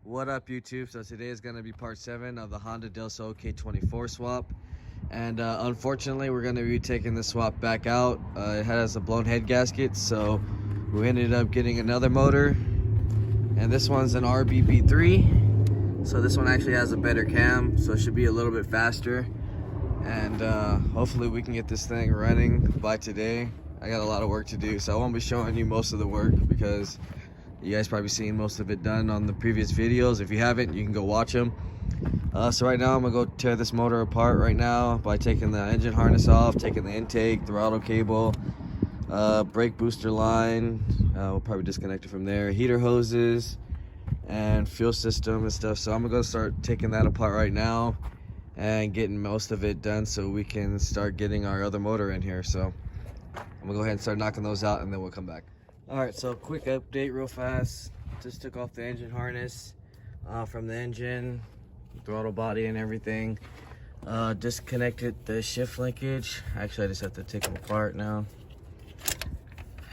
What up, YouTube? So today is going to be part 7 of the Honda Del Sol K24 swap. And unfortunately, we're going to be taking the swap back out. It has a blown head gasket, so we ended up getting another motor. And this one's an RBB3. So this one actually has a better cam, so it should be a little bit faster. And hopefully we can get this thing running by today. I got a lot of work to do, so I won't be showing you most of the work because you guys probably seen most of it done on the previous videos. If you haven't, you can go watch them. So right now I'm gonna go tear this motor apart right now by taking the engine harness off, taking the intake, throttle cable, brake booster line, we'll probably disconnect it from there, heater hoses, and fuel system and stuff. So I'm gonna start taking that apart right now and getting most of it done so we can start getting our other motor in here. So I'm gonna go ahead and start knocking those out and then we'll come back. Alright, so quick update real fast. Just took off the engine harness from the engine, throttle body and everything. Disconnected the shift linkage. Actually, I just have to take them apart now.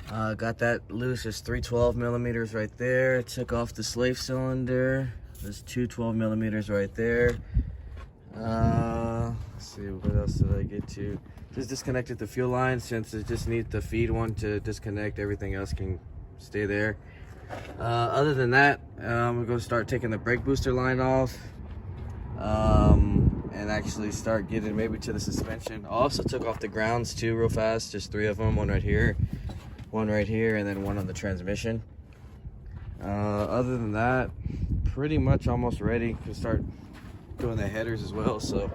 Got that loose. There's 312 millimeters right there. Took off the slave cylinder. There's 212 millimeters right there. Let's see, what else did I get to? Just disconnected the fuel line since it just needs the feed one to disconnect. Everything else can stay there. Other than that, I'm gonna start taking the brake booster line off and actually start getting maybe to the suspension. I also took off the grounds too real fast, just 3 of them, one right here, and then one on the transmission. Other than that, pretty much almost ready to start doing the headers as well. So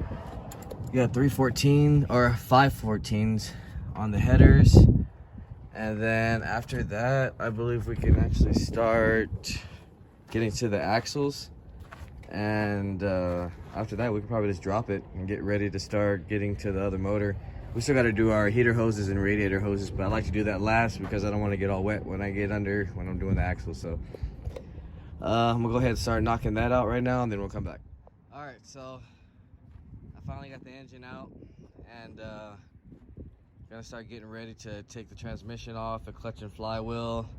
you got 314 or 514s on the headers, and then after that I believe we can actually start getting to the axles, and after that we can probably just drop it and get ready to start getting to the other motor. We still got to do our heater hoses and radiator hoses, but I like to do that last because I don't want to get all wet when I get under when I'm doing the axles. So I'm gonna go ahead and start knocking that out right now and then we'll come back. All right, so I finally got the engine out and gonna start getting ready to take the transmission off, the clutch and flywheel,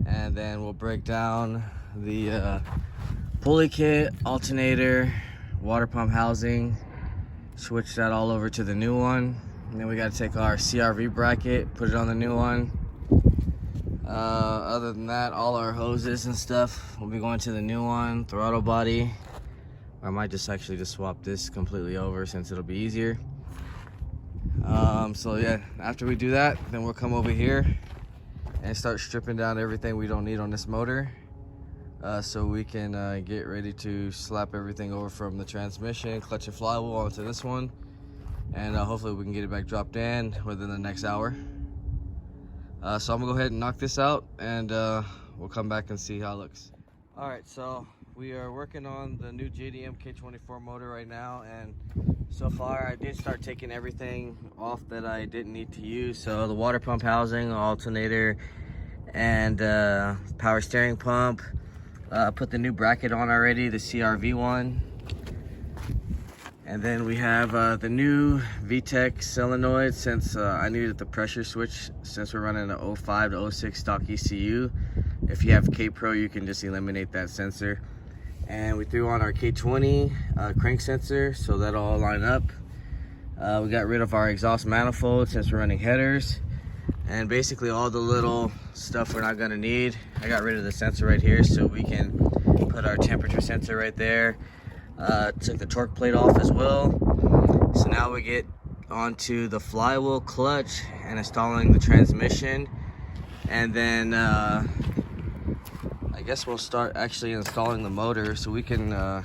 and then we'll break down the pulley kit, alternator, water pump housing, switch that all over to the new one, and then we got to take our CRV bracket, put it on the new one. Other than that, all our hoses and stuff will be going to the new one, throttle body. I might just actually just swap this completely over since it'll be easier. So yeah, after we do that, then we'll come over here and start stripping down everything we don't need on this motor, so we can get ready to slap everything over from the transmission, clutch and flywheel onto this one, and hopefully we can get it back dropped in within the next hour. So I'm gonna go ahead and knock this out and we'll come back and see how it looks. All right, so we are working on the new JDM K24 motor right now, and so far I did start taking everything off that I didn't need to use. So the water pump housing, alternator, and power steering pump. Put the new bracket on already, the CRV one. And then we have the new VTEC solenoid, since I needed the pressure switch since we're running an 05 to 06 stock ECU. If you have K Pro, you can just eliminate that sensor. And we threw on our K20 crank sensor, so that'll all line up. We got rid of our exhaust manifold since we're running headers, and basically all the little stuff we're not gonna need. I got rid of the sensor right here so we can put our temperature sensor right there. Took the torque plate off as well. So now we get onto the flywheel, clutch, and installing the transmission, and then I guess we'll start actually installing the motor so we can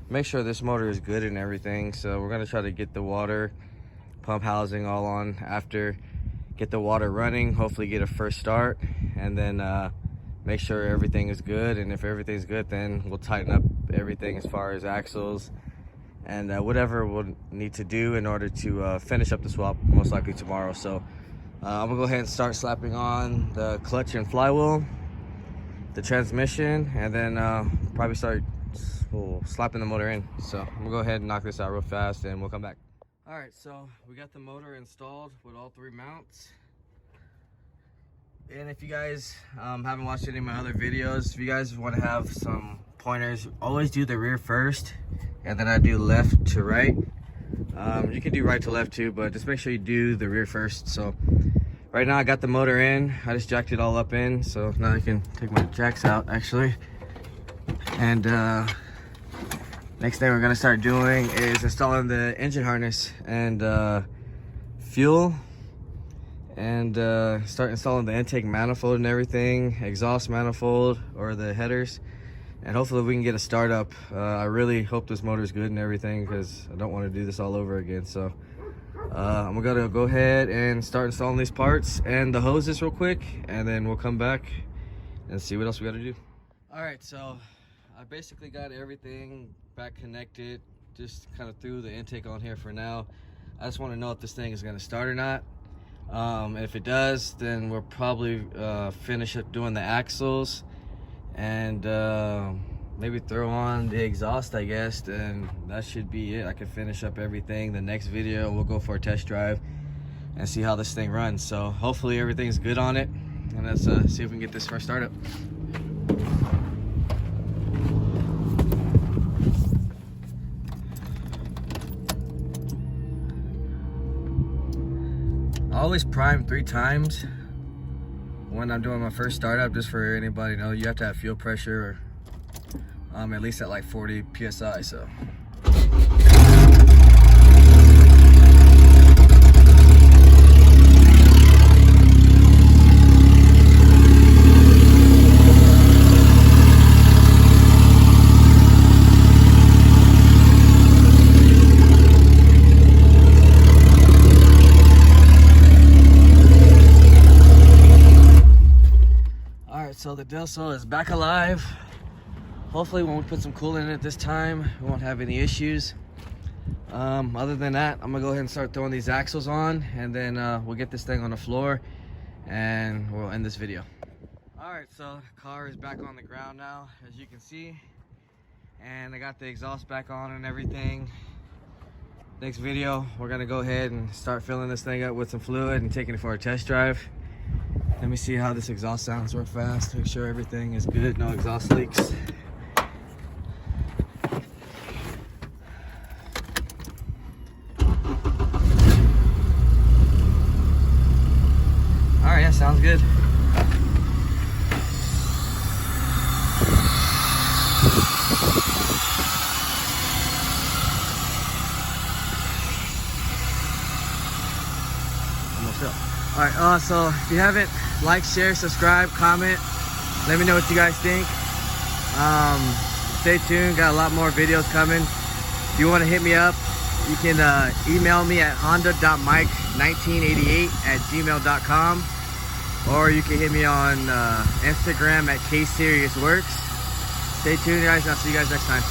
make sure this motor is good and everything. So we're gonna try to get the water pump housing all on after, get the water running, hopefully get a first start, and then make sure everything is good. And if everything's good, then we'll tighten up everything as far as axles and whatever we'll need to do in order to finish up the swap, most likely tomorrow. So I'm gonna go ahead and start slapping on the clutch and flywheel, the transmission, and then probably start slapping the motor in. So I'm gonna go ahead and knock this out real fast and we'll come back. All right, so we got the motor installed with all 3 mounts. And if you guys haven't watched any of my other videos, if you guys want to have some pointers, always do the rear first, and then I do left to right. You can do right to left too, but just make sure you do the rear first. So right now I got the motor in. I just jacked it all up in, so now I can take my jacks out actually. And next thing we're gonna start doing is installing the engine harness and fuel, and start installing the intake manifold and everything, exhaust manifold or the headers, and hopefully we can get a startup. I really hope this motor is good and everything, because I don't want to do this all over again. So I'm gonna go ahead and start installing these parts and the hoses real quick, and then we'll come back and see what else we got to do. All right, so I basically got everything back connected, just kind of threw the intake on here for now. I just want to know if this thing is going to start or not. If it does, then we'll probably finish up doing the axles and maybe throw on the exhaust, I guess, and that should be it. I can finish up everything. The next video we'll go for a test drive and see how this thing runs. So hopefully everything's good on it, and let's see if we can get this first startup. I always prime 3 times when I'm doing my first startup, just for anybody to know. You have to have fuel pressure, at least at like 40 psi. So so the Delso is back alive. Hopefully when we put some coolant in it this time, we won't have any issues. Other than that, I'm gonna go ahead and start throwing these axles on, and then we'll get this thing on the floor and we'll end this video. All right, so the car is back on the ground now, as you can see, and I got the exhaust back on and everything. Next video, we're gonna go ahead and start filling this thing up with some fluid and taking it for a test drive. Let me see how this exhaust sounds real fast. Make sure everything is good, no exhaust leaks. All right, yeah, sounds good. Almost up. All right, so if you haven't, like, share, subscribe, comment. Let me know what you guys think. Stay tuned, got a lot more videos coming. If you want to hit me up, you can email me at honda.mike1988@gmail.com, or you can hit me on Instagram at kseriousworks. Stay tuned, guys, and I'll see you guys next time.